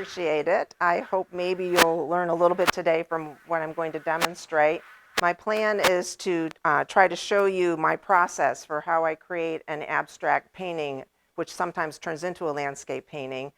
appreciate it. I hope maybe you'll learn a little bit today from what I'm going to demonstrate. My plan is to try to show you my process for how I create an abstract painting, which sometimes turns into a landscape painting,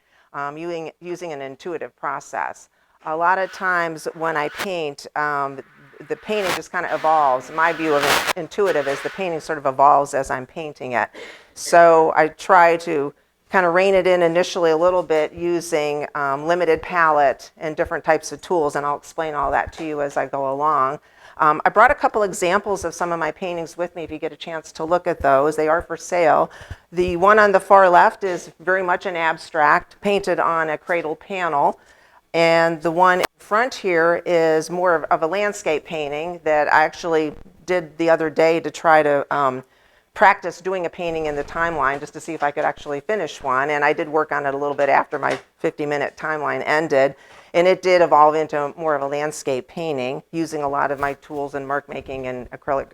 using an intuitive process. A lot of times when I paint, the painting just kind of evolves. My view of intuitive is the painting sort of evolves as I'm painting it. So I try to kind of rein it in initially a little bit using limited palette and different types of tools, and I'll explain all that to you as I go along. I brought a couple examples of some of my paintings with me if you get a chance to look at those. They are for sale. The one on the far left is very much an abstract, painted on a cradle panel. And the one in front here is more of a landscape painting that I actually did the other day to try to practice doing a painting in the timeline just to see if I could actually finish one. And I did work on it a little bit after my 50-minute timeline ended. And it did evolve into more of a landscape painting using a lot of my tools in mark making and acrylic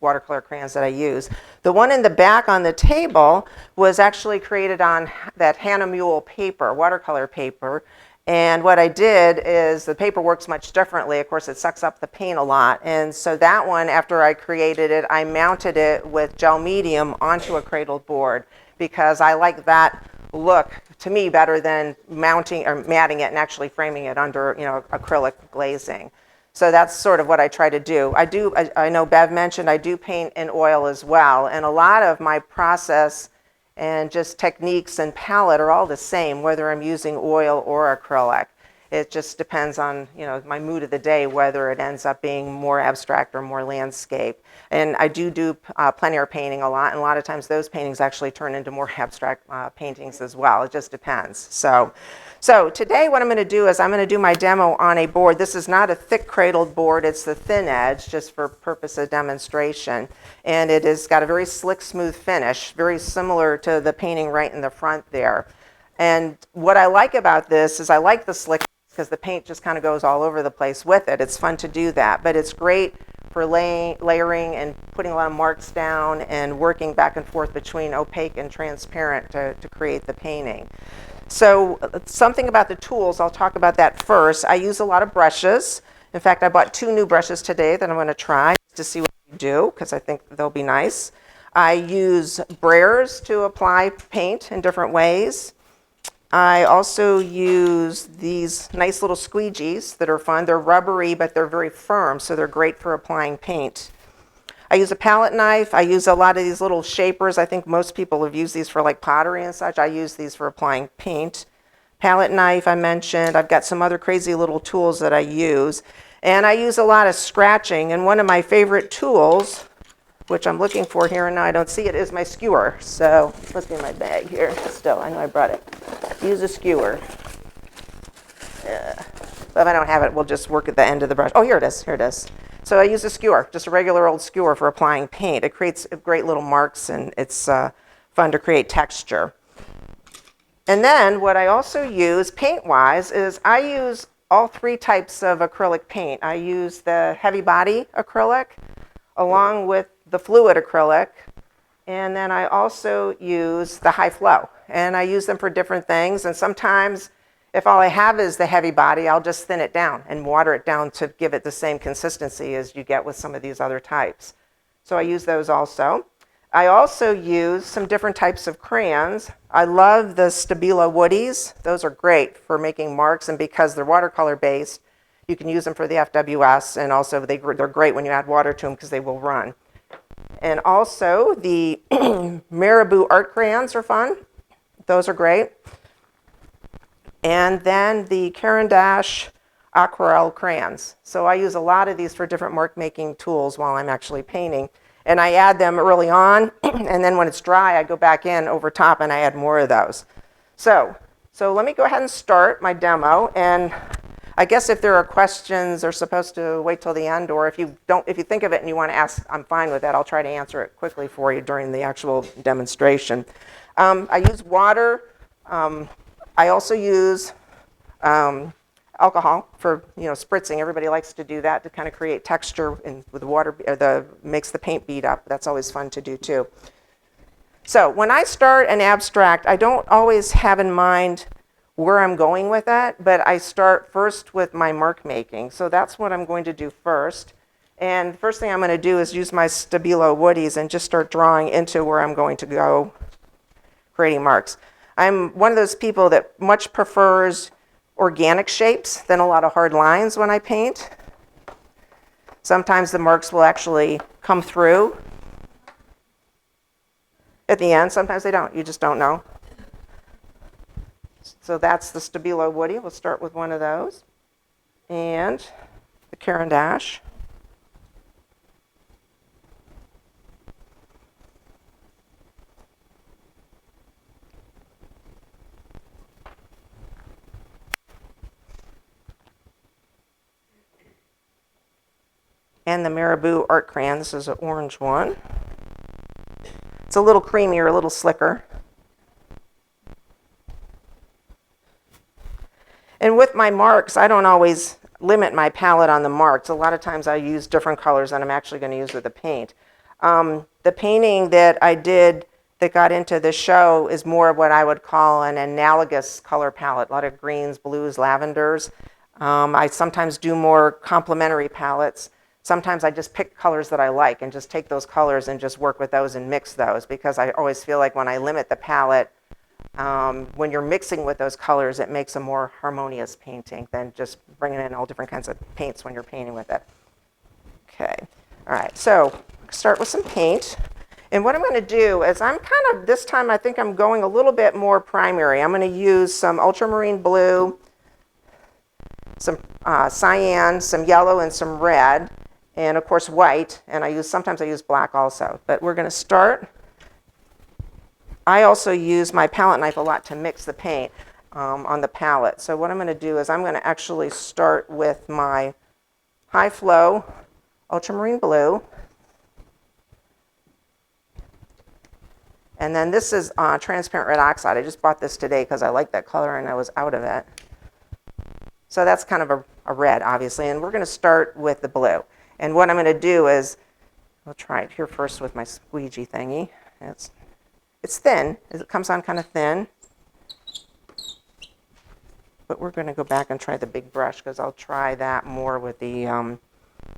watercolor crayons that I use. The one in the back on the table was actually created on that Hannah Mule paper, watercolor paper. And what I did is the paper works much differently. Of course, it sucks up the paint a lot. And so that one, after I created it, I mounted it with gel medium onto a cradled board because I like that look to me better than mounting or matting it and actually framing it under, acrylic glazing. So that's sort of what I try to do. I know Bev mentioned I do paint in oil as well. And a lot of my process and just techniques and palette are all the same, whether I'm using oil or acrylic. It just depends on, my mood of the day, whether it ends up being more abstract or more landscape. And I do plein air painting a lot, and a lot of times those paintings actually turn into more abstract paintings as well. It just depends. So today what I'm going to do is I'm going to do my demo on a board. This is not a thick cradled board, it's the thin edge, just for purpose of demonstration. And it has got a very slick, smooth finish, very similar to the painting right in the front there. And what I like about this is I like the slick because the paint just kind of goes all over the place with it. It's fun to do that, but it's great for layering and putting a lot of marks down and working back and forth between opaque and transparent to create the painting. So something about the tools, I'll talk about that first. I use a lot of brushes. In fact, I bought 2 new brushes today that I'm going to try to see what they do because I think they'll be nice. I use brayers to apply paint in different ways. I also use these nice little squeegees that are fun. They're rubbery, but they're very firm, so they're great for applying paint. I use a palette knife. I use a lot of these little shapers. I think most people have used these for like pottery and such. I use these for applying paint. Palette knife I mentioned. I've got some other crazy little tools that I use. And I use a lot of scratching. And one of my favorite tools, which I'm looking for here and now I don't see it, is my skewer. So it must be in my bag here still. I know I brought it. Use a skewer. But if I don't have it, we'll just work at the end of the brush. Oh, here it is. Here it is. So I use a skewer, just a regular old skewer for applying paint. It creates great little marks and it's fun to create texture. And then what I also use paint-wise is I use all 3 types of acrylic paint. I use the heavy body acrylic along with the fluid acrylic, and then I also use the high flow. And I use them for different things, and sometimes if all I have is the heavy body, I'll just thin it down and water it down to give it the same consistency as you get with some of these other types. So I use those also. I also use some different types of crayons. I love the Stabilo Woodies. Those are great for making marks, and because they're watercolor based, you can use them for the FWS, and also they're great when you add water to them because they will run. And also the Marabou art crayons are fun. Those are great. And then the Caran d'Ache aquarelle crayons. So I use a lot of these for different mark making tools while I'm actually painting. And I add them early on, and then when it's dry, I go back in over top and I add more of those. So let me go ahead and start my demo. And I guess if there are questions, they're supposed to wait till the end, or if you think of it and you want to ask, I'm fine with that. I'll try to answer it quickly for you during the actual demonstration. I use water. I also use alcohol for spritzing. Everybody likes to do that to kind of create texture and with the water makes the paint bead up. That's always fun to do too. So when I start an abstract, I don't always have in mind where I'm going with that, but I start first with my mark making. So that's what I'm going to do first. And the first thing I'm going to do is use my Stabilo Woodies and just start drawing into where I'm going to go creating marks. I'm one of those people that much prefers organic shapes than a lot of hard lines when I paint. Sometimes the marks will actually come through at the end. Sometimes they don't. You just don't know. So that's the Stabilo Woody. We'll start with one of those. And the Caran d'Ache. And the Marabou Art Crayon. This is an orange one. It's a little creamier, a little slicker. And with my marks, I don't always limit my palette on the marks. A lot of times I use different colors than I'm actually going to use with the paint. The painting that I did that got into the show is more of what I would call an analogous color palette, a lot of greens, blues, lavenders. I sometimes do more complementary palettes. Sometimes I just pick colors that I like and just take those colors and just work with those and mix those, because I always feel like when I limit the palette, when you're mixing with those colors, it makes a more harmonious painting than just bringing in all different kinds of paints when you're painting with it. Okay, all right, so start with some paint. And what I'm going to do is this time I think I'm going a little bit more primary. I'm going to use some ultramarine blue, some cyan, some yellow, and some red, and of course white, and sometimes I use black also. But we're going to start. I also use my palette knife a lot to mix the paint on the palette. So what I'm going to do is I'm going to actually start with my high flow ultramarine blue. And then this is transparent red oxide. I just bought this today because I like that color and I was out of it. So that's kind of a red, obviously. And we're going to start with the blue. And what I'm going to do is, I'll try it here first with my squeegee thingy. It's thin. It comes on kind of thin. But we're going to go back and try the big brush because I'll try that more with the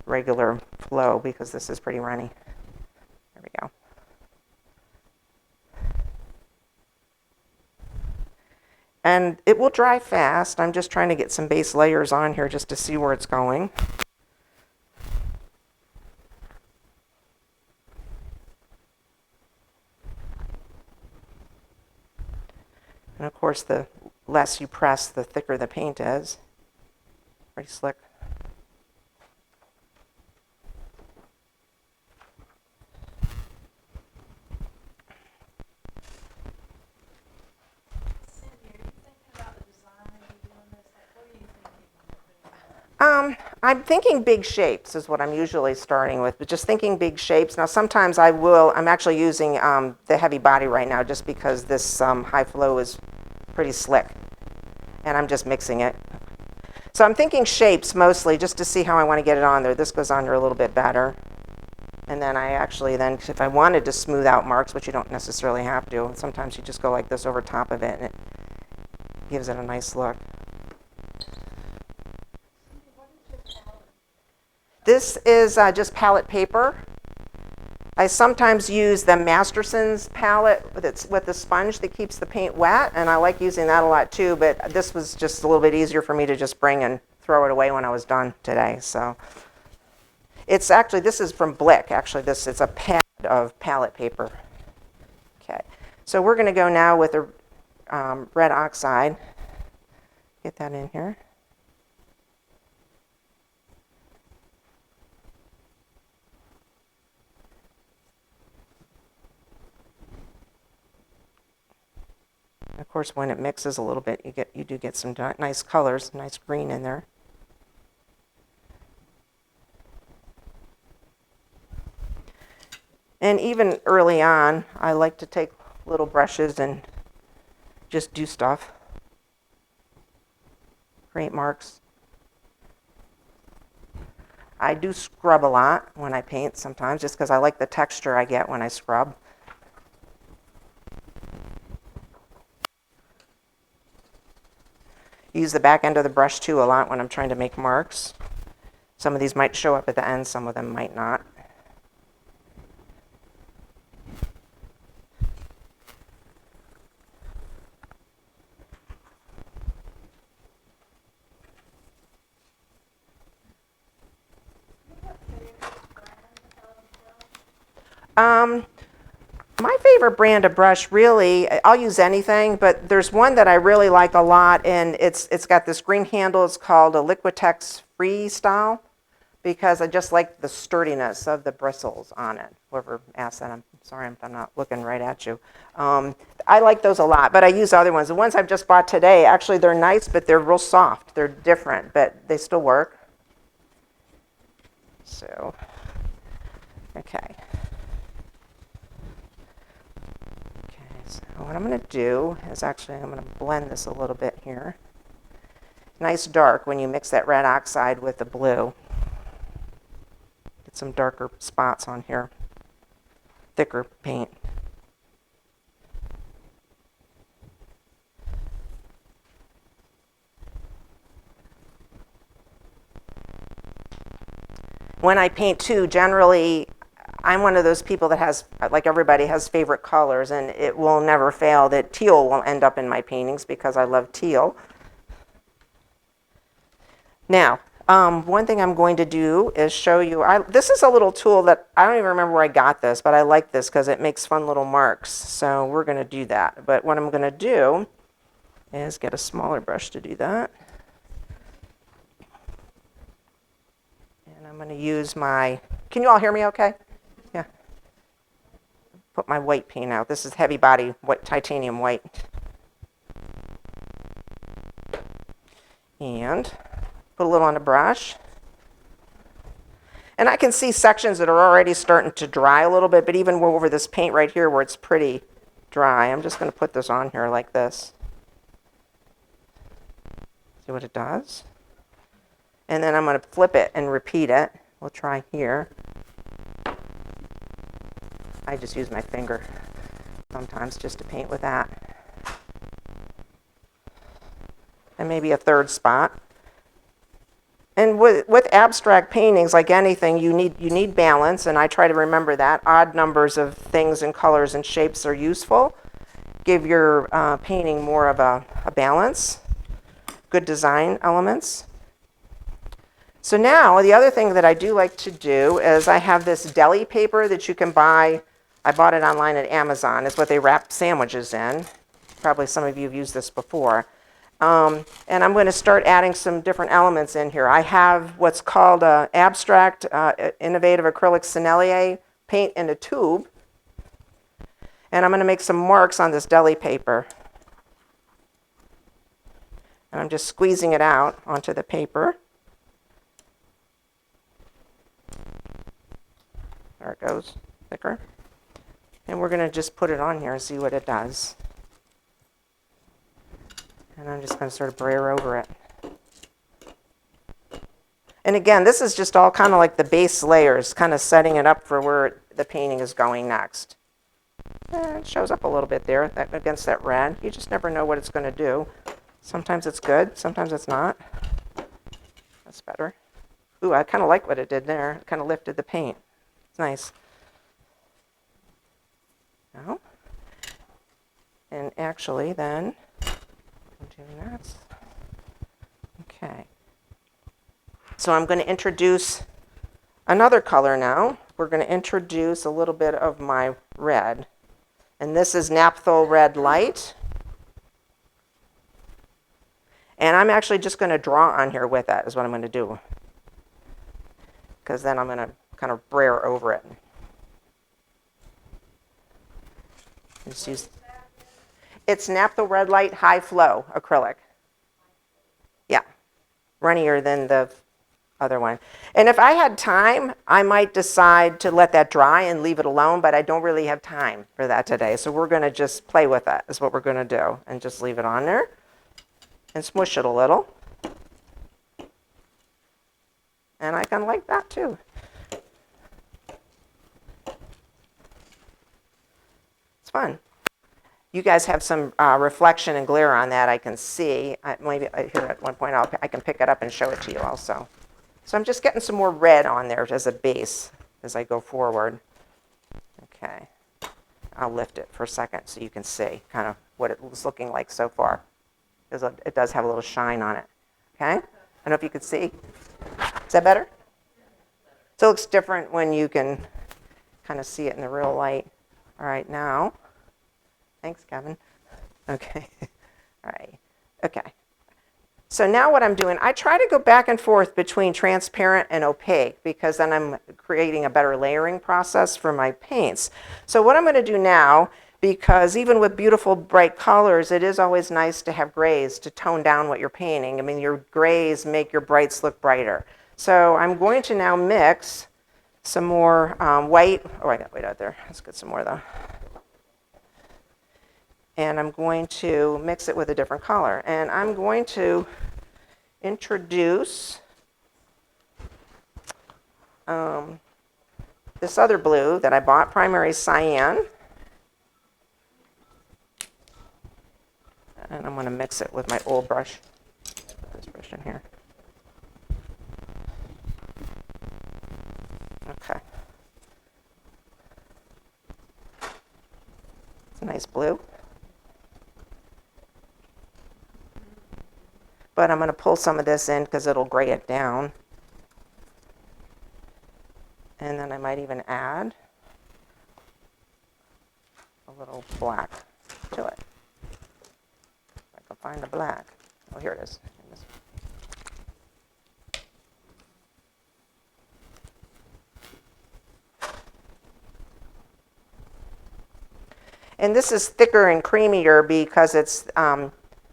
regular flow because this is pretty runny. There we go. And it will dry fast. I'm just trying to get some base layers on here just to see where it's going. And of course, the less you press, the thicker the paint is. Pretty slick. I'm thinking big shapes is what I'm usually starting with, but just thinking big shapes. Now sometimes I'm actually using the heavy body right now just because this high flow is pretty slick and I'm just mixing it. So I'm thinking shapes mostly just to see how I want to get it on there. This goes on there a little bit better. And then if I wanted to smooth out marks, which you don't necessarily have to, sometimes you just go like this over top of it and it gives it a nice look. This is just palette paper. I sometimes use the Masterson's palette with the sponge that keeps the paint wet, and I like using that a lot too, but this was just a little bit easier for me to just bring and throw it away when I was done today. So this is from Blick, actually. It's a pad of palette paper. Okay, so we're gonna go now with the red oxide. Get that in here. Of course, when it mixes a little bit, you do get some nice colors, nice green in there. And even early on, I like to take little brushes and just do stuff. Create marks. I do scrub a lot when I paint sometimes, just because I like the texture I get when I scrub. Use the back end of the brush too a lot when I'm trying to make marks. Some of these might show up at the end, some of them might not. My favorite brand of brush, really, I'll use anything, but there's one that I really like a lot, and it's got this green handle. It's called a Liquitex Freestyle, because I just like the sturdiness of the bristles on it. Whoever asked that, I'm sorry if I'm not looking right at you. I like those a lot, but I use other ones. The ones I've just bought today, actually, they're nice, but they're real soft. They're different, but they still work. So, okay. So what I'm going to do is actually I'm going to blend this a little bit here. Nice dark when you mix that red oxide with the blue. Get some darker spots on here. Thicker paint. When I paint too, generally I'm one of those people that has, like everybody, has favorite colors, and it will never fail that teal will end up in my paintings because I love teal. Now, one thing I'm going to do is show you, this is a little tool that I don't even remember where I got this, but I like this because it makes fun little marks. So we're going to do that. But what I'm going to do is get a smaller brush to do that. And I'm going to use my, can you all hear me okay? Yeah. Put my white paint out. This is heavy body white, titanium white. And put a little on the brush. And I can see sections that are already starting to dry a little bit, but even over this paint right here where it's pretty dry, I'm just going to put this on here like this. See what it does? And then I'm going to flip it and repeat it. We'll try here. I just use my finger sometimes just to paint with that. And maybe a third spot. And with abstract paintings, like anything, you need balance, and I try to remember that. Odd numbers of things and colors and shapes are useful. Give your painting more of a balance. Good design elements. So now, the other thing that I do like to do is I have this deli paper that you can buy. I bought it online at Amazon. It's what they wrap sandwiches in. Probably some of you have used this before. And I'm going to start adding some different elements in here. I have what's called abstract innovative acrylic sennelier paint in a tube. And I'm going to make some marks on this deli paper. And I'm just squeezing it out onto the paper. There it goes, thicker. And we're going to just put it on here and see what it does. And I'm just going to sort of brayer over it. And again, this is just all kind of like the base layers, kind of setting it up for where the painting is going next. And it shows up a little bit there against that red. You just never know what it's going to do. Sometimes it's good, sometimes it's not. That's better. Ooh, I kind of like what it did there. It kind of lifted the paint. It's nice. No. And actually then, okay. So I'm going to introduce another color now. We're going to introduce a little bit of my red. And this is Naphthol Red Light. And I'm actually just going to draw on here with that is what I'm going to do. Because then I'm going to kind of brayer over it. Just use, it's Naphthol Red Light High Flow acrylic. Yeah, runnier than the other one. And if I had time, I might decide to let that dry and leave it alone, but I don't really have time for that today. So we're going to just play with that is what we're going to do, and just leave it on there and smush it a little. And I kind of like that too. It's fun. You guys have some reflection and glare on that, I can see. Maybe here at one point I can pick it up and show it to you also. So I'm just getting some more red on there as a base as I go forward. Okay. I'll lift it for a second so you can see kind of what it was looking like so far. Because it does have a little shine on it. Okay? I don't know if you can see. Is that better? So it looks different when you can kind of see it in the real light. All right, now. Thanks, Kevin. Okay. All right. Okay. So now what I'm doing, I try to go back and forth between transparent and opaque because then I'm creating a better layering process for my paints. So what I'm going to do now, because even with beautiful bright colors, it is always nice to have grays to tone down what you're painting. I mean, your grays make your brights look brighter. So I'm going to now mix some more white. Oh, I got white out there. Let's get some more though. And I'm going to mix it with a different color. And I'm going to introduce this other blue that I bought, Primary Cyan. And I'm going to mix it with my old brush. Put this brush in here. Okay. It's a nice blue. But I'm going to pull some of this in because it'll gray it down. And then I might even add a little black to it. If I can find the black. Oh, here it is. And this is thicker and creamier because it's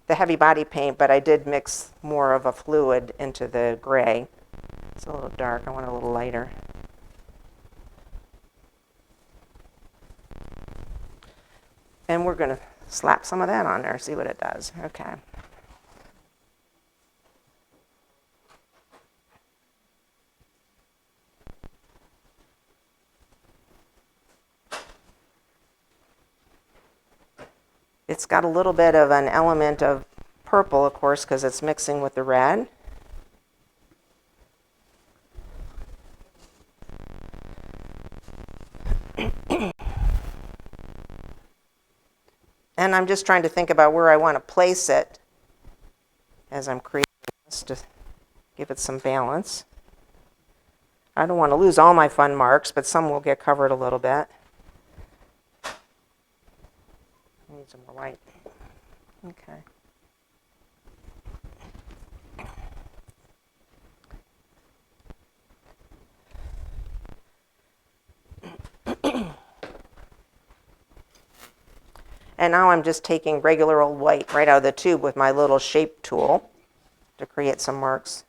the heavy body paint, but I did mix more of a fluid into the gray. It's a little dark. I want it a little lighter. And we're going to slap some of that on there, see what it does. Okay. It's got a little bit of an element of purple, of course, because it's mixing with the red. And I'm just trying to think about where I want to place it as I'm creating this to give it some balance. I don't want to lose all my fun marks, but some will get covered a little bit. I need some more white. Okay. And now I'm just taking regular old white right out of the tube with my little shape tool to create some marks.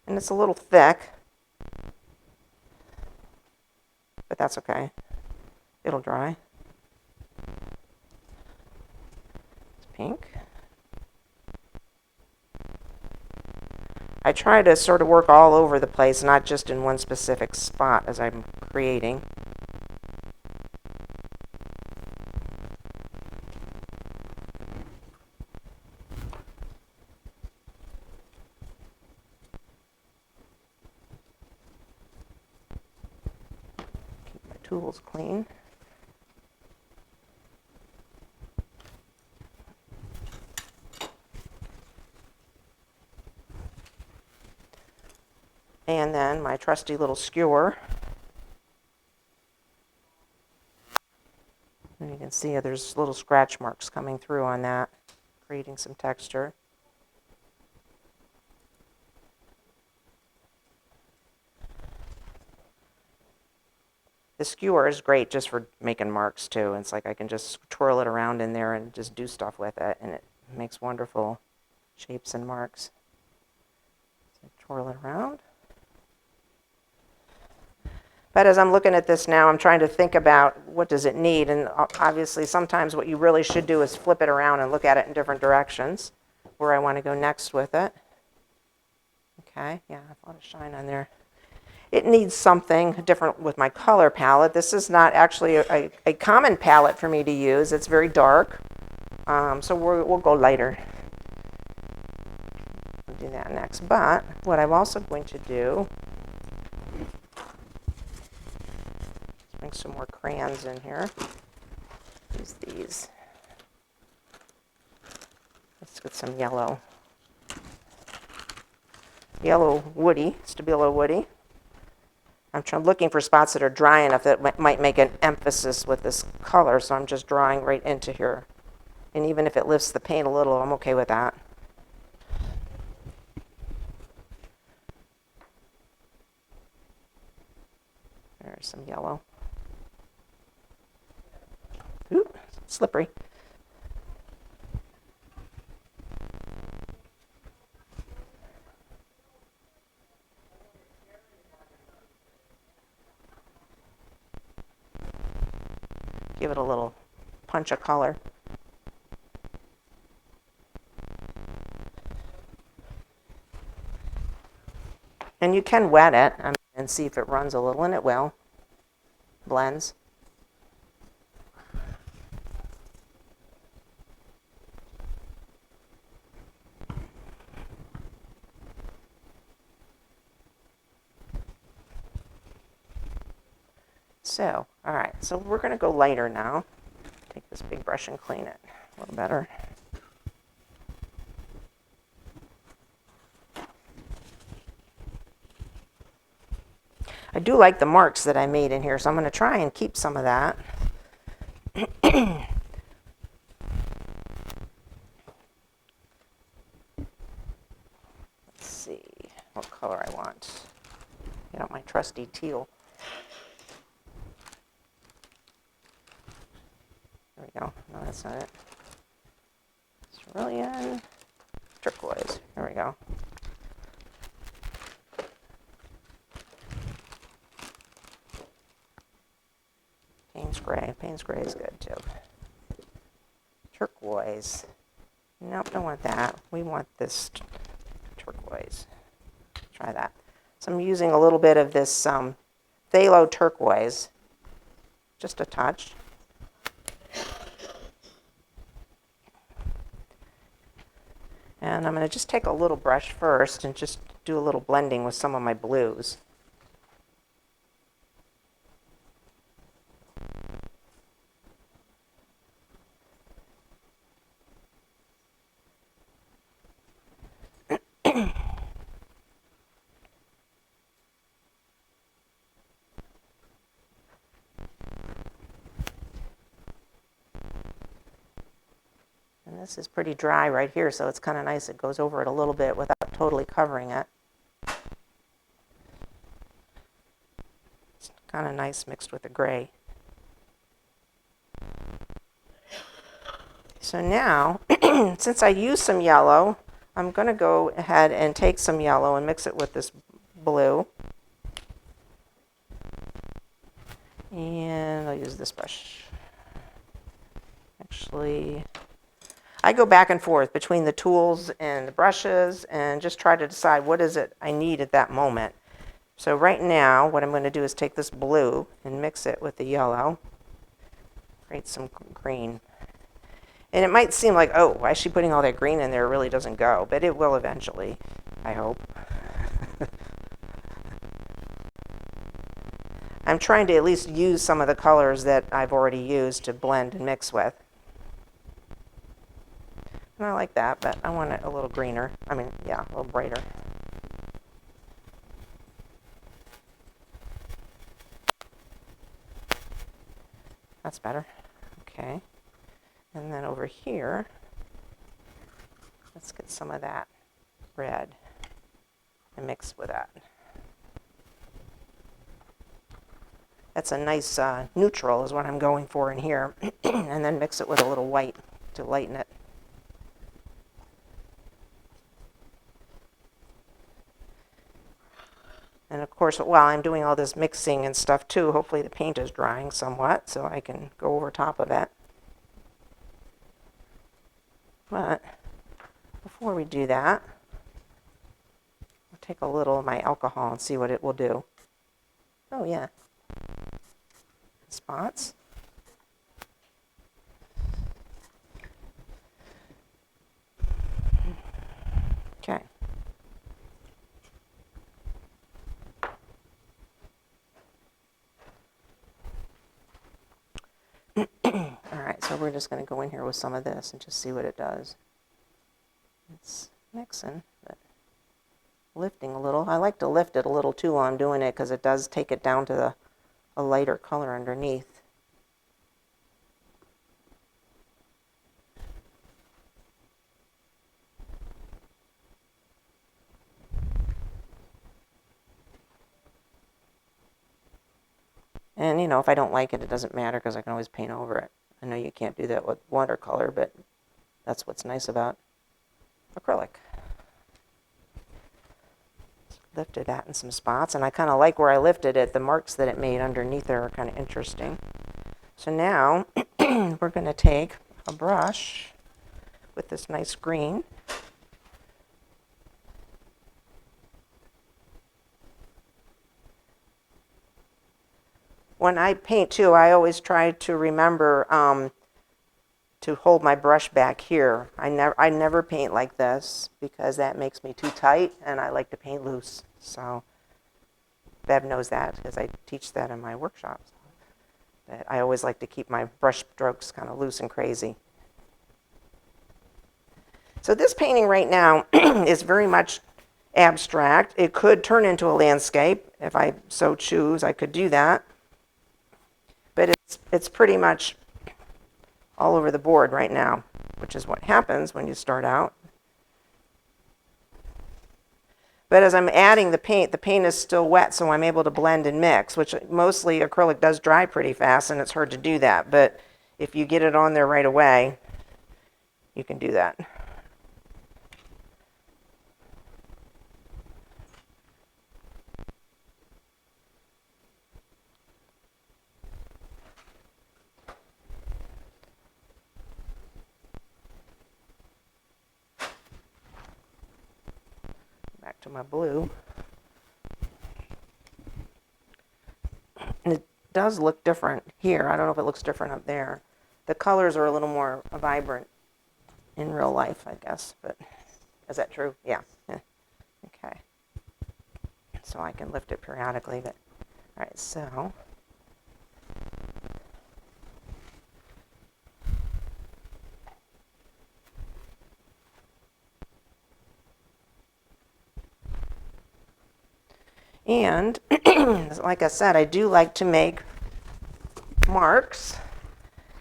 And it's a little thick, but that's okay. It'll dry. It's pink. I try to sort of work all over the place, not just in one specific spot as I'm creating. Keep my tools clean. And then my trusty little skewer. And you can see there's little scratch marks coming through on that, creating some texture. The skewer is great just for making marks too. It's like I can just twirl it around in there and just do stuff with it, and it makes wonderful shapes and marks. So twirl it around. But as I'm looking at this now, I'm trying to think about what does it need, and obviously sometimes what you really should do is flip it around and look at it in different directions, where I want to go next with it. Okay, yeah, a lot of shine on there. it needs something different with my color palette. This is not actually a common palette for me to use. It's very dark, so we'll go lighter. We'll do that next. But what I'm also going to do, bring some more crayons in here. Use these. Let's get some yellow. Yellow woody, Stabilo woody. I'm looking for spots that are dry enough that might make an emphasis with this color, so I'm just drawing right into here. And even if it lifts the paint a little, I'm okay with that. There's some yellow. Ooh, slippery. Give it a little punch of color. And you can wet it and see if it runs a little, and it will. Blends. So, all right, so we're going to go lighter now. Take this big brush and clean it a little better. I do like the marks that I made in here, so I'm going to try and keep some of that. Let's see what color I want. Get out my trusty teal. There we go. No, that's not it. Cerulean turquoise. There we go. Payne's gray. Payne's gray is good too. Turquoise. Nope, don't want that. We want this turquoise. Try that. So I'm using a little bit of this phthalo turquoise. Just a touch. And I'm going to just take a little brush first and just do a little blending with some of my blues. And this is pretty dry right here, so it's kind of nice. It goes over it a little bit without totally covering it. It's kind of nice mixed with the gray. So now, since I used some yellow, I'm going to go ahead and take some yellow and mix it with this blue. And I'll use this brush. Actually, I go back and forth between the tools and the brushes and just try to decide what is it I need at that moment. So right now, what I'm going to do is take this blue and mix it with the yellow. Create some green. And it might seem like, oh, why is she putting all that green in there? It really doesn't go, but it will eventually, I hope. I'm trying to at least use some of the colors that I've already used to blend and mix with. And I like that, but I want it a little greener. I mean, yeah, a little brighter. That's better. Okay. And then over here, let's get some of that red and mix with that. That's a nice neutral is what I'm going for in here. And then mix it with a little white to lighten it. And of course, while I'm doing all this mixing and stuff too, hopefully the paint is drying somewhat so I can go over top of it. But before we do that, I'll take a little of my alcohol and see what it will do. Oh yeah, spots. Okay. All right, so we're just going to go in here with some of this and just see what it does. It's mixing, but lifting a little. I like to lift it a little too while I'm doing it because it does take it down to a lighter color underneath. And, you know, if I don't like it, it doesn't matter because I can always paint over it. I know you can't do that with watercolor, but that's what's nice about acrylic. Lifted that in some spots, and I kind of like where I lifted it. The marks that it made underneath there are kind of interesting. So now we're going to take a brush with this nice green. When I paint too, I always try to remember to hold my brush back here. I never paint like this because that makes me too tight, and I like to paint loose. So Bev knows that because I teach that in my workshops. But I always like to keep my brush strokes kind of loose and crazy. So this painting right now is very much abstract. It could turn into a landscape if I so choose. I could do that. But it's pretty much all over the board right now, which is what happens when you start out. But as I'm adding the paint is still wet, so I'm able to blend and mix, which mostly acrylic does dry pretty fast, and it's hard to do that. But if you get it on there right away, you can do that. Back to my blue. And it does look different here. I don't know if it looks different up there. The colors are a little more vibrant in real life, I guess. But is that true? Yeah. Okay. So I can lift it periodically. But all right, so and like I said, I do like to make marks.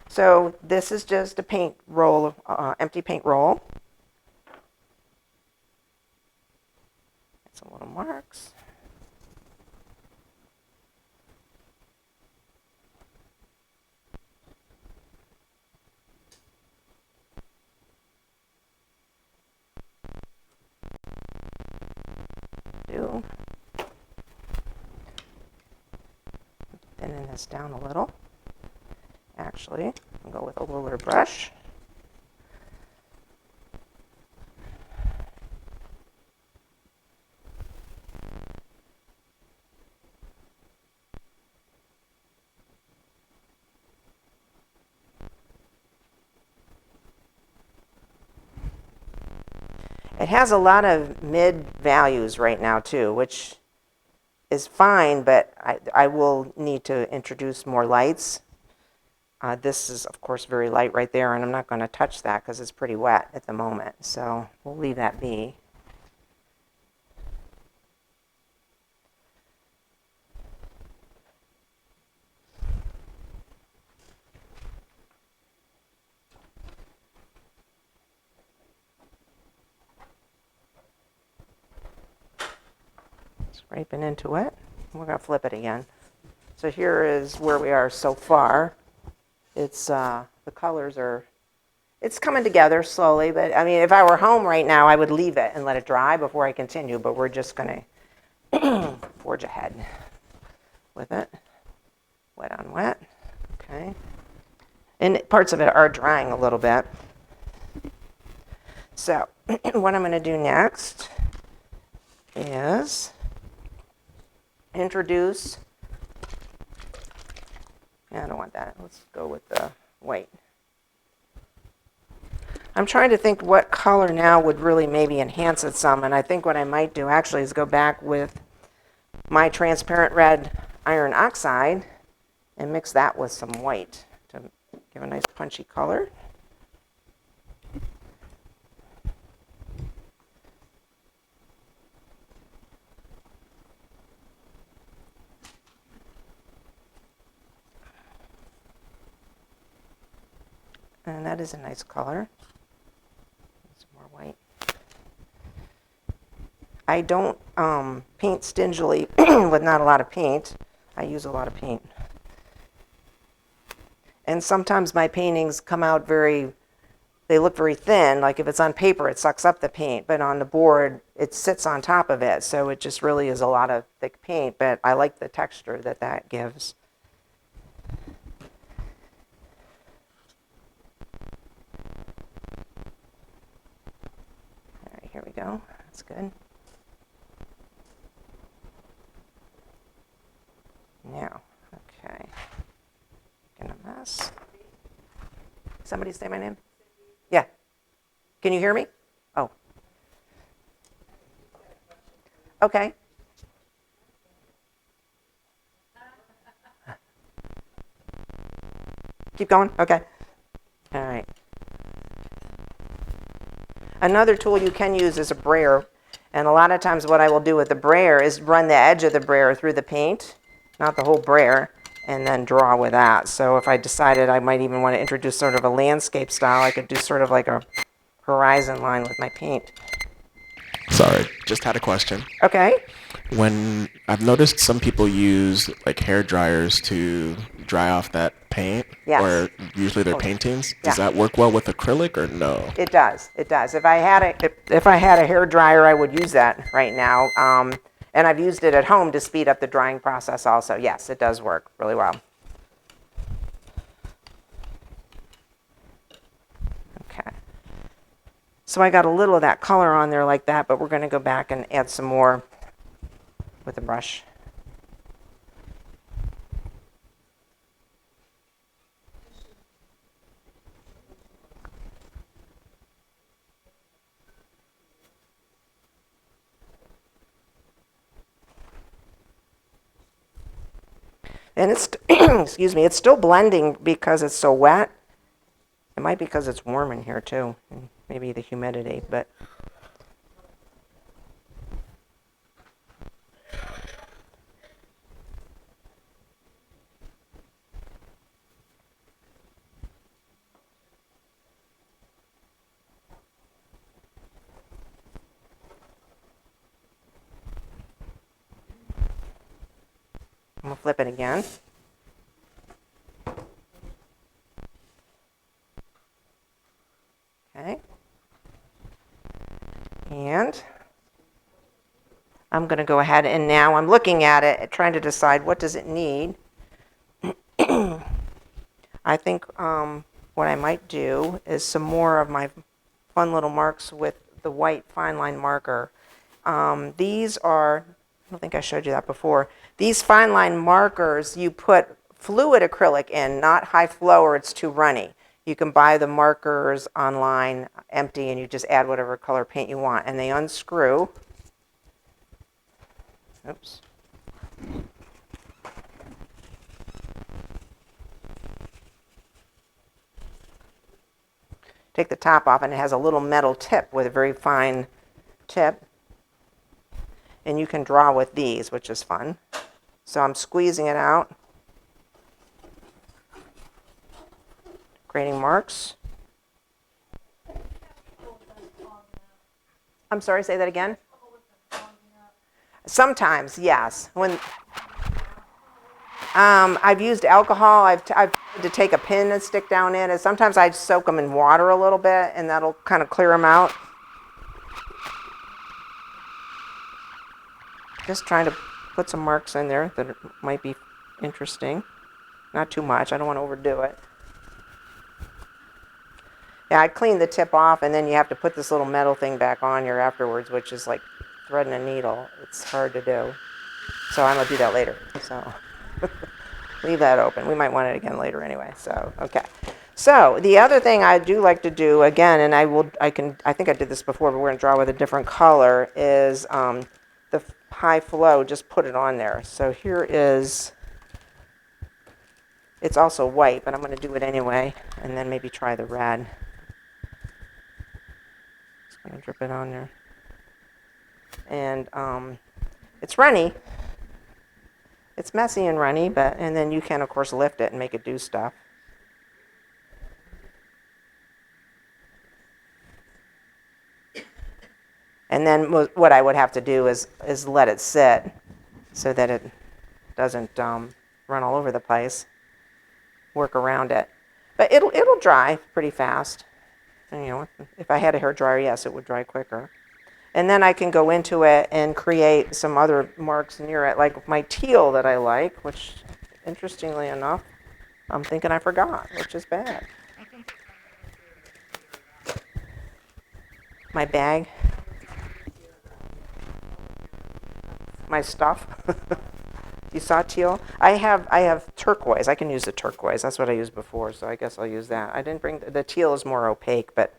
So this is just a paint roll, empty paint roll. Some little marks. Thinning this down a little. Actually, I'll go with a roller brush. It has a lot of mid values right now too, which is fine, but I will need to introduce more lights. This is, of course, very light right there, and I'm not going to touch that because it's pretty wet at the moment. So we'll leave that be. Scraping into it. We're going to flip it again. So here is where we are so far. It's the colors are, it's coming together slowly, but I mean, if I were home right now, I would leave it and let it dry before I continue, but we're just going to forge ahead with it. Wet on wet. Okay. And parts of it are drying a little bit. So what I'm going to do next is introduce I don't want that. Let's go with the white. I'm trying to think what color now would really maybe enhance it some, and I think what I might do actually is go back with my transparent red iron oxide and mix that with some white to give a nice punchy color. And that is a nice color. Some more white. I don't paint stingily with not a lot of paint. I use a lot of paint. And sometimes my paintings come out they look very thin. Like if it's on paper, it sucks up the paint, but on the board, it sits on top of it. So it just really is a lot of thick paint, but I like the texture that that gives. All right, here we go. That's good. Now, okay. Making a mess. Somebody say my name? Yeah. Can you hear me? Oh. Okay. Keep going? Okay. All right. Another tool you can use is a brayer. And a lot of times what I will do with the brayer is run the edge of the brayer through the paint, not the whole brayer, and then draw with that. So if I decided I might even want to introduce sort of a landscape style, I could do sort of like a horizon line with my paint. Sorry, just had a question. Okay. When I've noticed some people use like hair dryers to dry off that paint, Yes. or usually their paintings. Does Yeah. that work well with acrylic or no? It does. It does. If I had a hair dryer, I would use that right now. And I've used it at home to speed up the drying process also. Yes, it does work really well. Okay. So I got a little of that color on there like that, but we're going to go back and add some more with a brush. And it's, excuse me, it's still blending because it's so wet. It might be because it's warm in here too, and maybe the humidity, but. I'm gonna flip it again. Okay. And I'm going to go ahead and now I'm looking at it, trying to decide what does it need. I think what I might do is some more of my fun little marks with the white fine line marker. These are, I don't think I showed you that before. These fine line markers, you put fluid acrylic in, not high flow or it's too runny. You can buy the markers online empty and you just add whatever color paint you want. And they unscrew. Oops. Take the top off and it has a little metal tip with a very fine tip. And you can draw with these, which is fun. So I'm squeezing it out, creating marks. I'm sorry, say that again? Sometimes, yes. When I've used alcohol, I've tried to take a pin and stick down in it. Sometimes I soak them in water a little bit, and that'll kind of clear them out. Just trying to put some marks in there that might be interesting. Not too much. I don't want to overdo it. Yeah, I cleaned the tip off, and then you have to put this little metal thing back on here afterwards, which is like threading a needle. It's hard to do. So I'm going to do that later. So Leave that open. We might want it again later anyway. So, okay. So the other thing I do like to do again, and I think I did this before, but we're going to draw with a different color, is the high flow, just put it on there. So here is, it's also white, but I'm going to do it anyway, and then maybe try the red. Just going to drip it on there. And it's runny. It's messy and runny, and then you can, of course, lift it and make it do stuff. And then what I would have to do is let it sit so that it doesn't run all over the place. Work around it, but it'll dry pretty fast. And, you know, if I had a hair dryer, yes, it would dry quicker. And then I can go into it and create some other marks near it, like my teal that I like, which, interestingly enough, I'm thinking I forgot, which is bad. My bag, my stuff. You saw teal? I have turquoise. I can use the turquoise. That's what I used before, so I guess I'll use that. I didn't bring the teal is more opaque, but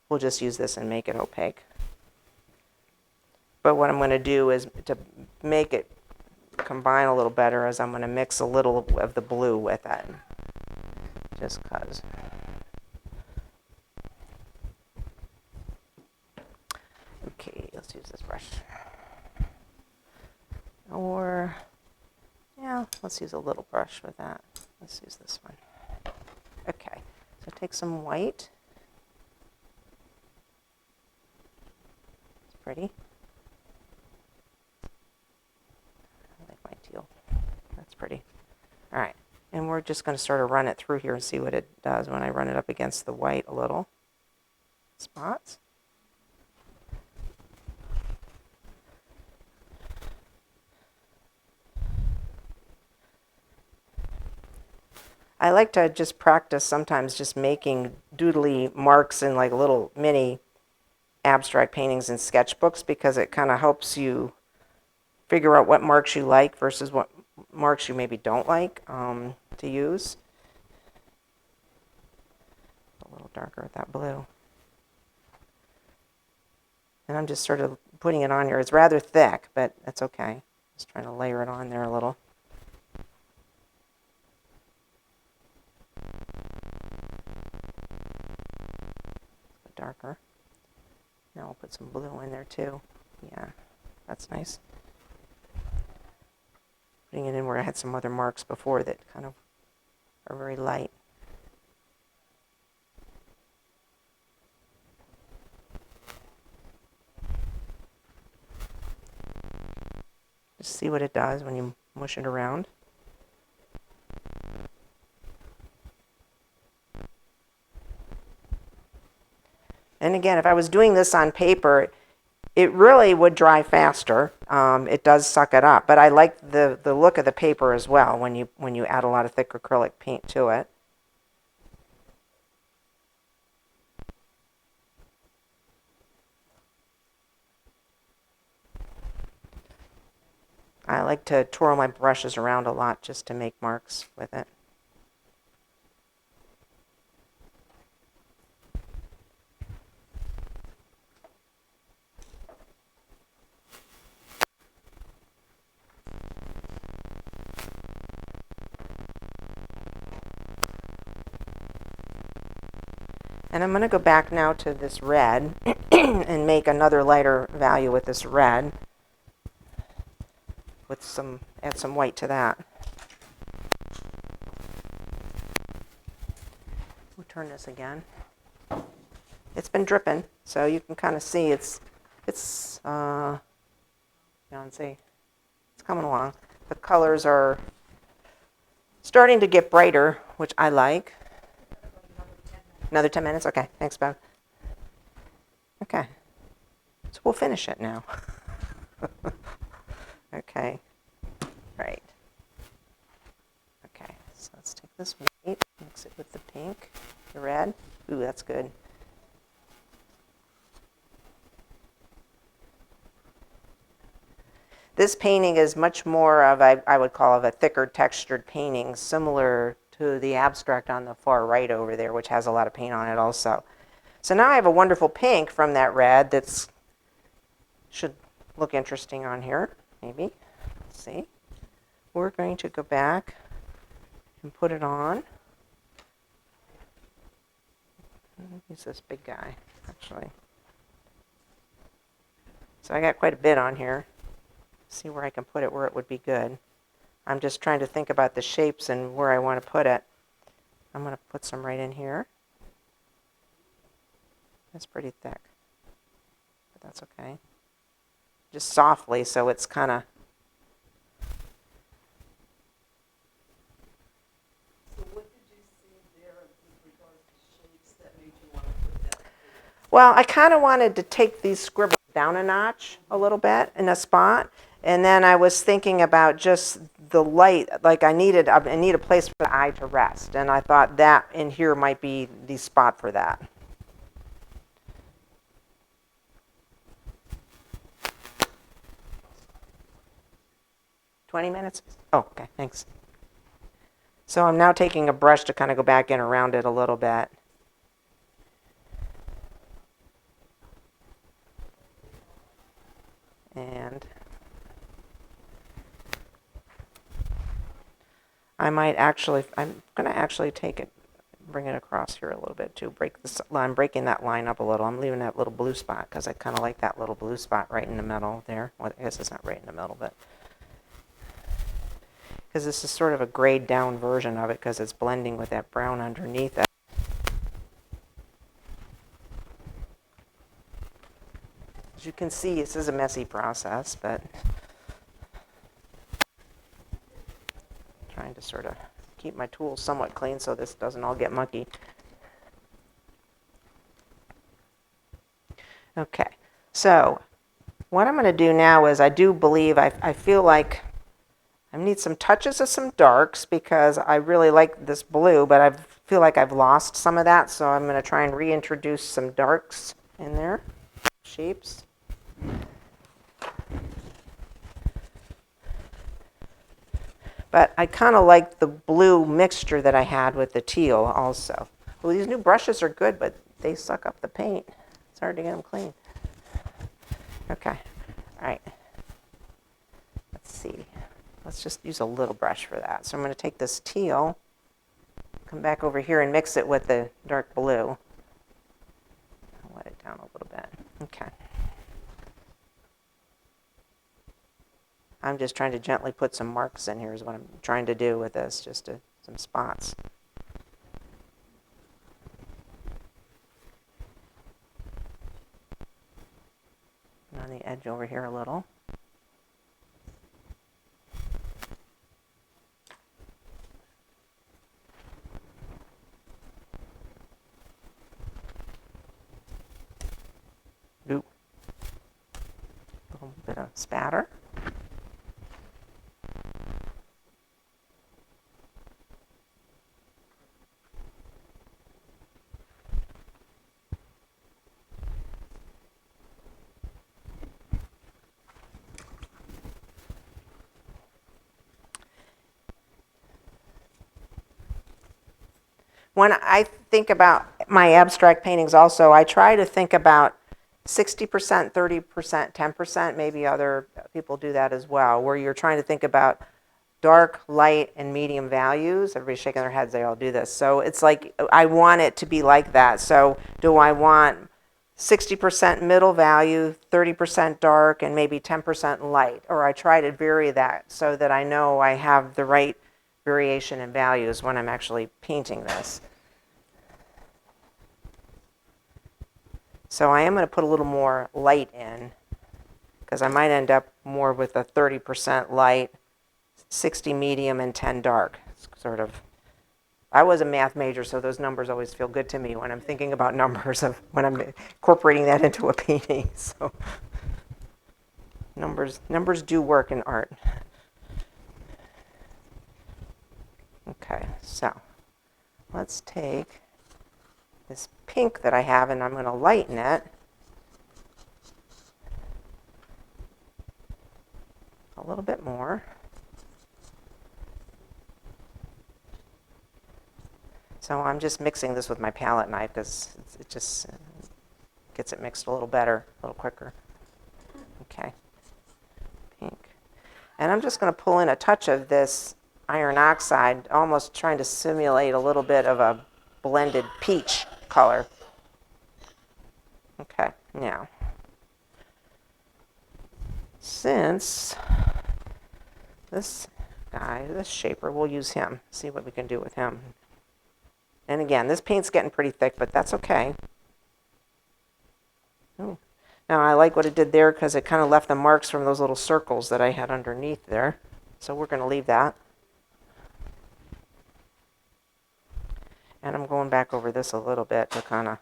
we'll just use this and make it opaque. But what I'm going to do is to make it combine a little better is I'm going to mix a little of the blue with it, just because. Okay, let's use this brush. Or, yeah, let's use a little brush with that. Let's use this one. Okay, so take some white. It's pretty. I like my teal. That's pretty. All right, and we're just going to sort of run it through here and see what it does when I run it up against the white a little. Spots. I like to just practice sometimes just making doodly marks in like little mini abstract paintings and sketchbooks, because it kind of helps you figure out what marks you like versus what marks you maybe don't like to use. A little darker with that blue. And I'm just sort of putting it on here. It's rather thick, but that's okay. Just trying to layer it on there a little. Darker. Now we'll put some blue in there too. Yeah, that's nice. Putting it in where I had some other marks before that kind of are very light. Just see what it does when you mush it around. And again, if I was doing this on paper, it really would dry faster. It does suck it up, but I like the look of the paper as well when you add a lot of thick acrylic paint to it. I like to twirl my brushes around a lot just to make marks with it. And I'm going to go back now to this red and make another lighter value with this red. With add some white to that. We'll turn this again. It's been dripping, so you can kind of see it's coming along. The colors are starting to get brighter, which I like. Another 10 minutes? Okay, thanks, Bev. Okay, so we'll finish it now. Okay, right. Okay, so let's take this white, mix it with the pink, the red. Ooh, that's good. This painting is much more of, I would call it a thicker textured painting, similar to the abstract on the far right over there, which has a lot of paint on it also. So now I have a wonderful pink from that red that's should look interesting on here, maybe. Let's see. We're going to go back and put it on. Use this big guy, actually. So I got quite a bit on here. See where I can put it where it would be good. I'm just trying to think about the shapes and where I want to put it. I'm going to put some right in here. That's pretty thick, but that's okay. Just softly, so it's kind of. So what did you see there with regards to shapes that made you want to put that? Well, I kind of wanted to take these scribbles down a notch a little bit in a spot. And then I was thinking about just the light, like I need a place for the eye to rest. And I thought that in here might be the spot for that. $20 minutes? Oh, okay, thanks. So I'm now taking a brush to kind of go back in around it a little bit. And I'm going to actually take it, bring it across here a little bit too. I'm breaking that line up a little. I'm leaving that little blue spot because I kind of like that little blue spot right in the middle there. Well, I guess it's not right in the middle, but because this is sort of a grayed down version of it because it's blending with that brown underneath it. As you can see, this is a messy process, but trying to sort of keep my tools somewhat clean so this doesn't all get mucky. Okay, so what I'm going to do now is I do believe I feel like I need some touches of some darks because I really like this blue, but I feel like I've lost some of that, so I'm going to try and reintroduce some darks in there, shapes. But I kind of like the blue mixture that I had with the teal also. Well, these new brushes are good, but they suck up the paint. It's hard to get them clean. Okay, all right. Let's see. Let's just use a little brush for that. So I'm going to take this teal, come back over here and mix it with the dark blue. I'll let it down a little bit. Okay. I'm just trying to gently put some marks in here is what I'm trying to do with this, just some spots. And on the edge over here a little. Ooh. A little bit of spatter. When I think about my abstract paintings also, I try to think about 60%, 30%, 10%, maybe other people do that as well, where you're trying to think about dark, light, and medium values. Everybody's shaking their heads, they all do this. So it's like, I want it to be like that. So do I want 60% middle value, 30% dark, and maybe 10% light? Or I try to vary that so that I know I have the right variation in values when I'm actually painting this. So I am going to put a little more light in because I might end up more with a 30% light, 60 medium, and 10 dark. It's sort of, I was a math major, so those numbers always feel good to me when I'm thinking about numbers of when I'm incorporating that into a painting. So numbers do work in art. Okay, so let's take this pink that I have and I'm going to lighten it a little bit more. So I'm just mixing this with my palette knife because it just gets it mixed a little better, a little quicker. Okay, pink. And I'm just going to pull in a touch of this iron oxide, almost trying to simulate a little bit of a blended peach color. Okay, now, since this guy, this shaper, we'll use him, see what we can do with him. And again, this paint's getting pretty thick, but that's okay. Ooh. Now, I like what it did there because it kind of left the marks from those little circles that I had underneath there. So we're going to leave that. And I'm going back over this a little bit to kind of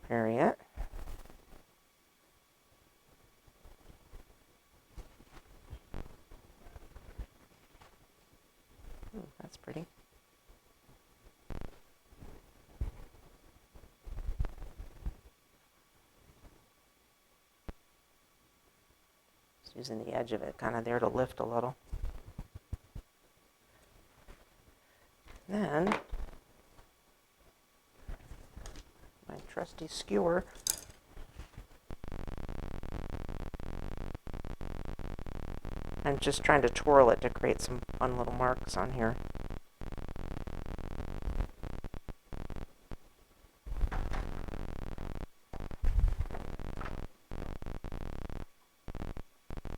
vary it. Ooh, that's pretty. Just using the edge of it kind of there to lift a little. Then, my trusty skewer. I'm just trying to twirl it to create some fun little marks on here.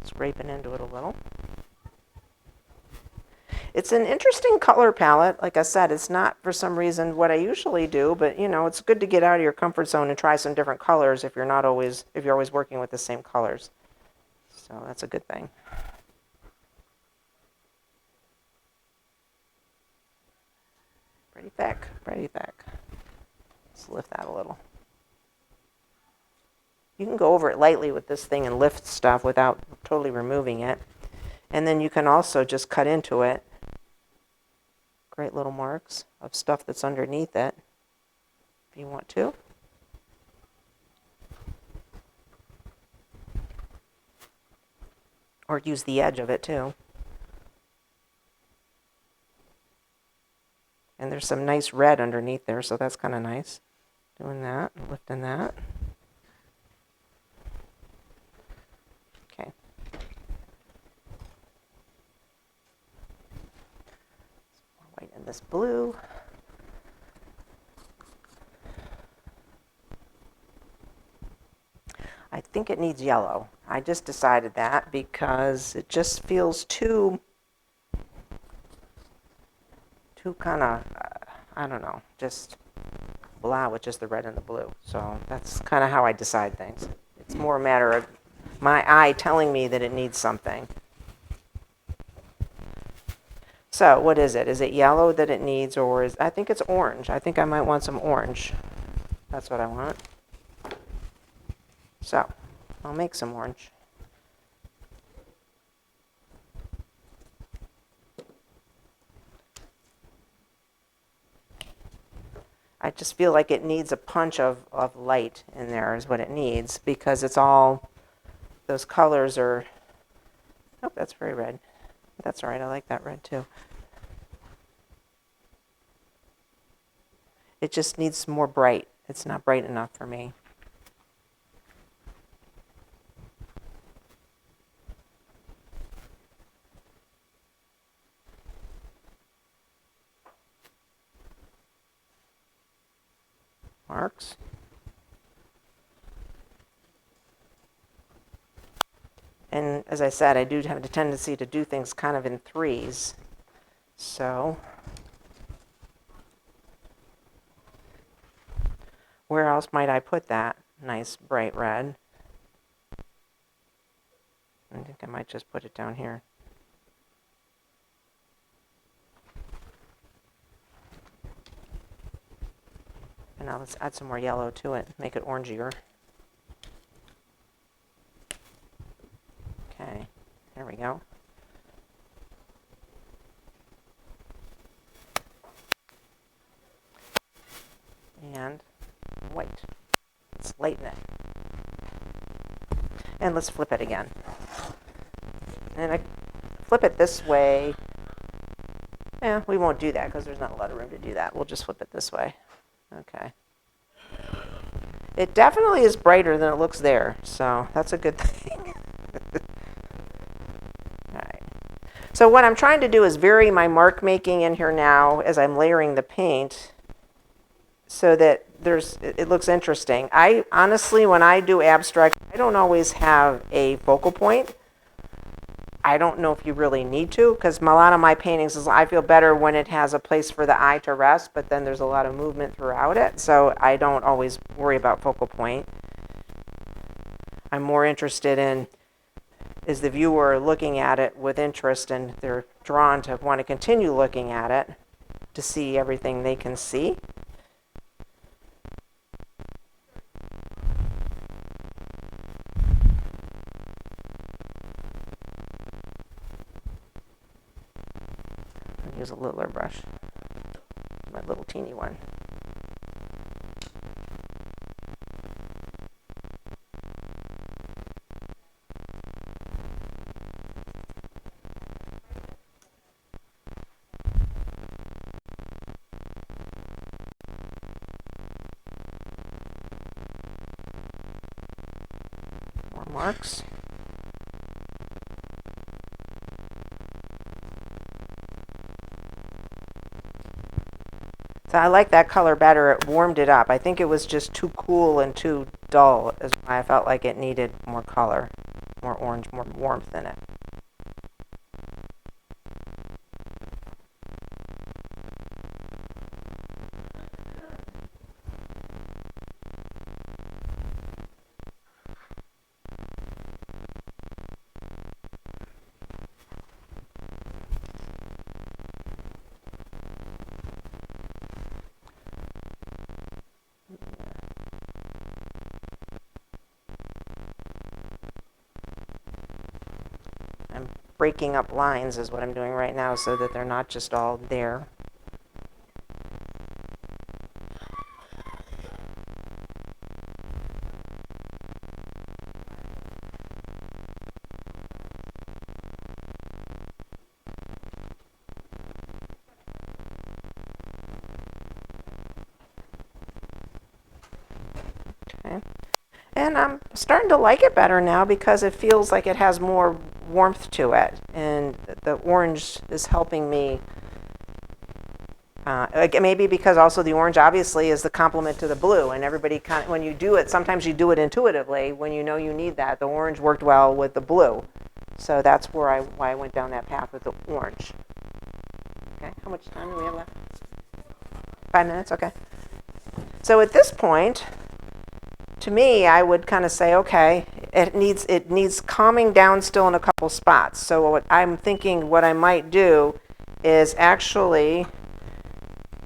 Scraping into it a little. It's an interesting color palette. Like I said, it's not for some reason what I usually do, but you know, it's good to get out of your comfort zone and try some different colors if you're always working with the same colors. So that's a good thing. Pretty thick, pretty thick. Let's lift that a little. You can go over it lightly with this thing and lift stuff without totally removing it. And then you can also just cut into it. Great little marks of stuff that's underneath it, if you want to. Or use the edge of it too. And there's some nice red underneath there, so that's kind of nice. Doing that, lifting that. Okay. More white in this blue. I think it needs yellow. I just decided that because it just feels too kind of, I don't know, just blah with just the red and the blue. So that's kind of how I decide things. It's more a matter of my eye telling me that it needs something. So what is it? Is it yellow that it needs, or I think it's orange. I think I might want some orange. That's what I want. So I'll make some orange. I just feel like it needs a punch of light in there is what it needs, because it's all, those colors are, oh, that's very red. That's all right, I like that red too. It just needs more bright. It's not bright enough for me. Marks. And as I said, I do have the tendency to do things kind of in threes. So where else might I put that nice bright red? I think I might just put it down here. And now let's add some more yellow to it, make it orangier. Okay, there we go. And white. Let's lighten it. And let's flip it again. And I flip it this way. Yeah, we won't do that because there's not a lot of room to do that. We'll just flip it this way. Okay. It definitely is brighter than it looks there, so that's a good thing. All right. So what I'm trying to do is vary my mark making in here now as I'm layering the paint so that it looks interesting. I honestly, when I do abstract, I don't always have a focal point. I don't know if you really need to, because a lot of my paintings I feel better when it has a place for the eye to rest, but then there's a lot of movement throughout it, so I don't always worry about focal point. I'm more interested in, is the viewer looking at it with interest and they're drawn to want to continue looking at it to see everything they can see. I'll use a littler brush, my little teeny one. More marks. So I like that color better. It warmed it up. I think it was just too cool and too dull is why I felt like it needed more color, more orange, more warmth in it. I'm breaking up lines is what I'm doing right now so that they're not just all there. Okay. And I'm starting to like it better now because it feels like it has more warmth to it, and the orange is helping me. Maybe because also the orange obviously is the complement to the blue, and everybody kind of, when you do it, sometimes you do it intuitively when you know you need that. The orange worked well with the blue, so that's why I went down that path with the orange. Okay, how much time do we have left? 5 minutes, okay. So at this point, to me, I would kind of say, okay, it needs calming down still in a couple spots. So what I'm thinking what I might do is actually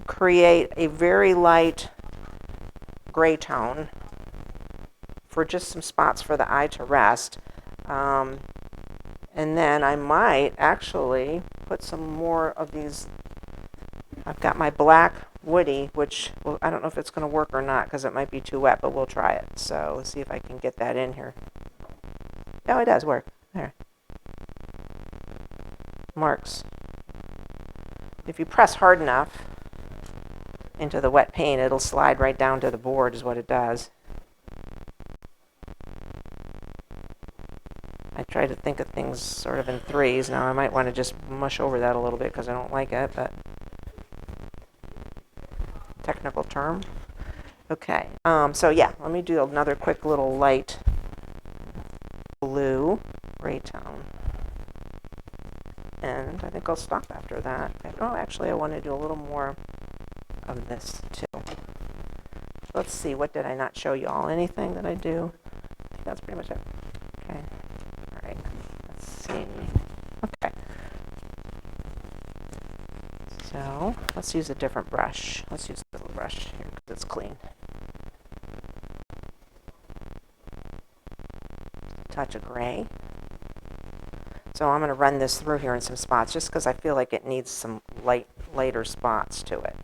create a very light gray tone for just some spots for the eye to rest. And then I might actually put some more of these. I've got my black woody, which, well, I don't know if it's going to work or not because it might be too wet, but we'll try it. So let's see if I can get that in here. Oh, it does work. There. Marks. If you press hard enough into the wet paint, it'll slide right down to the board is what it does. I try to think of things sort of in threes. Now I might want to just mush over that a little bit because I don't like it, but technical term. Okay, so yeah, let me do another quick little light blue gray tone. And I think I'll stop after that. Oh, actually, I want to do a little more of this too. Let's see, what did I not show you all? Anything that I do? I think that's pretty much it. Okay, all right, let's see. Okay. So let's use a different brush. Let's use a little brush here because it's clean. Touch of gray. So I'm going to run this through here in some spots just because I feel like it needs some lighter spots to it.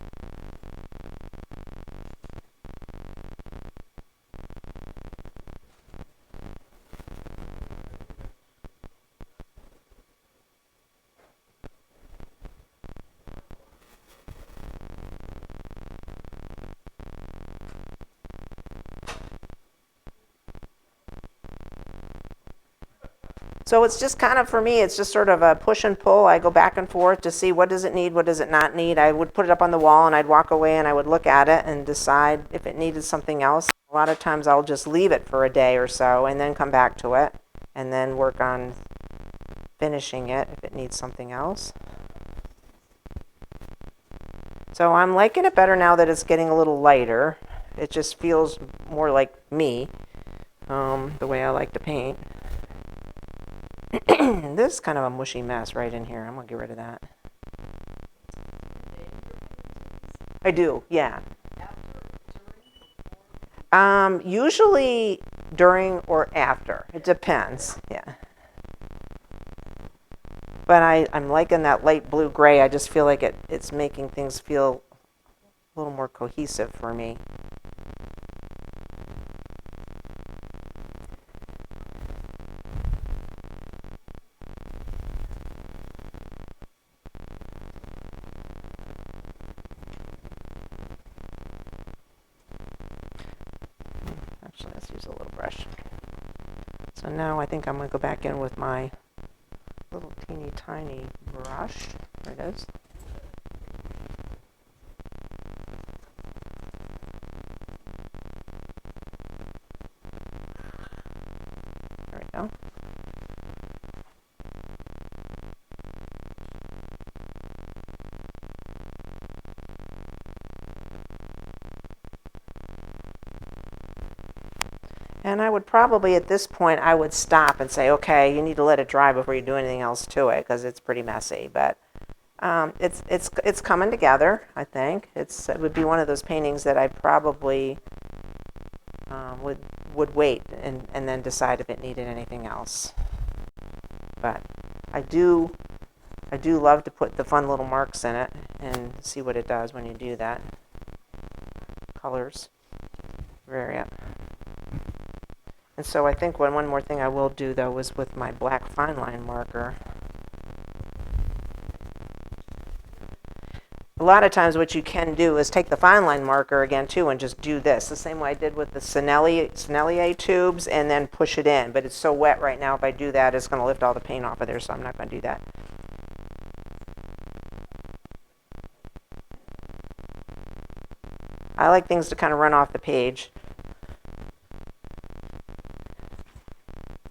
So it's just kind of, for me, it's just sort of a push and pull. I go back and forth to see what does it need, what does it not need. I would put it up on the wall and I'd walk away and I would look at it and decide if it needed something else. A lot of times I'll just leave it for a day or so and then come back to it and then work on finishing it if it needs something else. So I'm liking it better now that it's getting a little lighter. It just feels more like me, the way I like to paint. This is kind of a mushy mess right in here. I'm going to get rid of that. I do, yeah. Usually during or after. It depends, yeah. But I'm liking that light blue gray. I just feel like it's making things feel a little more cohesive for me. Actually, let's use a little brush. So now I think I'm going to go back in with my little teeny tiny brush. There it is. There we go. And I would probably, at this point, I would stop and say, okay, you need to let it dry before you do anything else to it, because it's pretty messy. But it's coming together, I think. It would be one of those paintings that I probably would wait and then decide if it needed anything else. But I do love to put the fun little marks in it and see what it does when you do that. Colors vary up. And so I think one more thing I will do, though, is with my black fine line marker. A lot of times what you can do is take the fine line marker again, too, and just do this, the same way I did with the Sennelier tubes, and then push it in. But it's so wet right now, if I do that, it's going to lift all the paint off of there, so I'm not going to do that. I like things to kind of run off the page.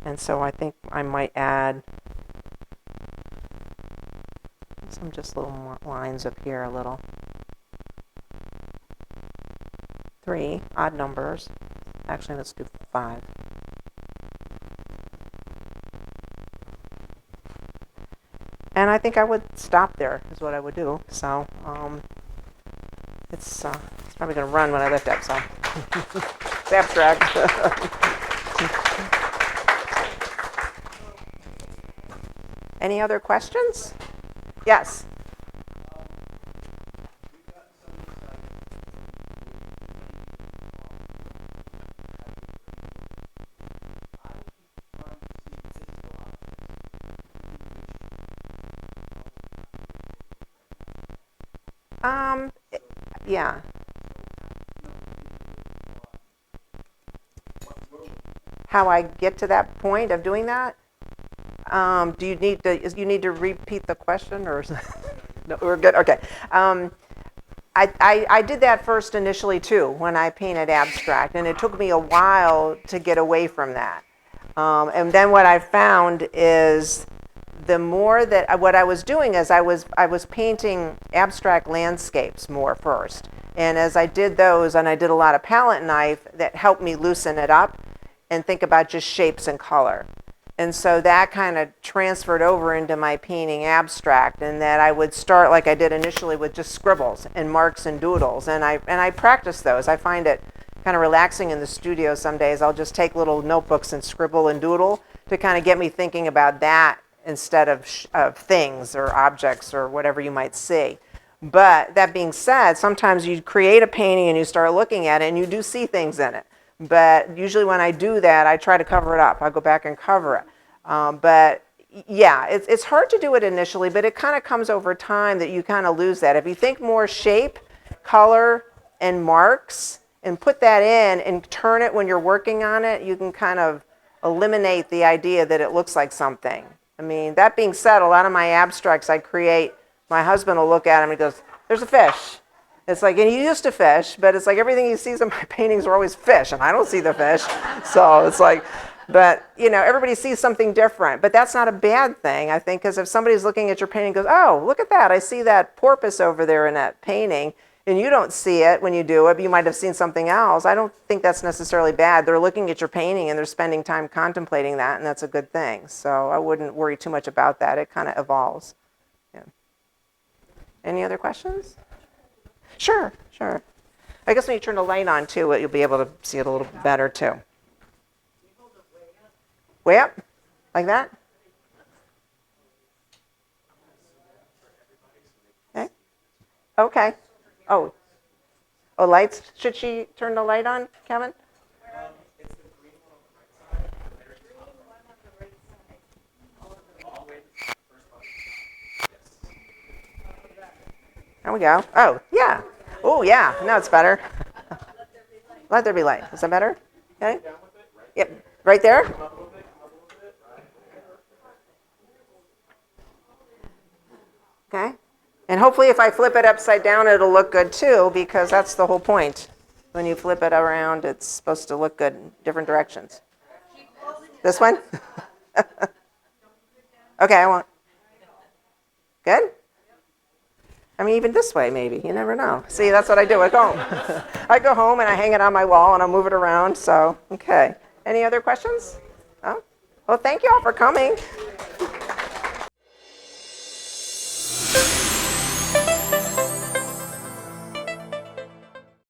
And so I think I might add some just little more lines up here a little. 3 odd numbers. Actually, let's do 5. And I think I would stop there is what I would do. So it's probably going to run when I lift up, so it's abstract. Any other questions? Yes. Yeah. How I get to that point of doing that? Do you need to repeat the question, or no, we're good? Okay. I did that first initially too when I painted abstract, and it took me a while to get away from that. And then what I found is the more that what I was doing is I was painting abstract landscapes more first, and as I did those, and I did a lot of palette knife, that helped me loosen it up and think about just shapes and color. And so that kind of transferred over into my painting abstract, and that I would start like I did initially with just scribbles and marks and doodles, and I practice those. I find it kind of relaxing in the studio some days. I'll just take little notebooks and scribble and doodle to kind of get me thinking about that instead of things or objects or whatever you might see. But that being said, sometimes you create a painting and you start looking at it and you do see things in it. But usually when I do that, I try to cover it up. I go back and cover it. But yeah, it's hard to do it initially, but it kind of comes over time that you kind of lose that. If you think more shape, color, and marks, and put that in and turn it when you're working on it, you can kind of eliminate the idea that it looks like something. I mean, that being said, a lot of my abstracts I create, my husband will look at them and he goes, there's a fish. It's like, and he used to fish, but it's like everything he sees in my paintings are always fish, and I don't see the fish. So it's like, but you know, everybody sees something different. But that's not a bad thing, I think, because if somebody's looking at your painting and goes, oh, look at that, I see that porpoise over there in that painting, and you don't see it when you do it, but you might have seen something else. I don't think that's necessarily bad. They're looking at your painting and they're spending time contemplating that, and that's a good thing. So I wouldn't worry too much about that. It kind of evolves. Yeah. Any other questions? Sure, sure. I guess when you turn the light on too, you'll be able to see it a little better too. Way up? Like that? Okay. Okay. Oh. Oh, lights. Should she turn the light on, Kevin? There we go. Oh, yeah. Oh, yeah. Now it's better. Let there be light. Is that better? Okay. Yep. Right there? Okay. And hopefully if I flip it upside down, it'll look good too, because that's the whole point. When you flip it around, it's supposed to look good in different directions. This one? Okay, I won't. Good? I mean, even this way, maybe. You never know. See, that's what I do at home. I go home and I hang it on my wall and I'll move it around. So, okay. Any other questions? Oh? Well, thank you all for coming.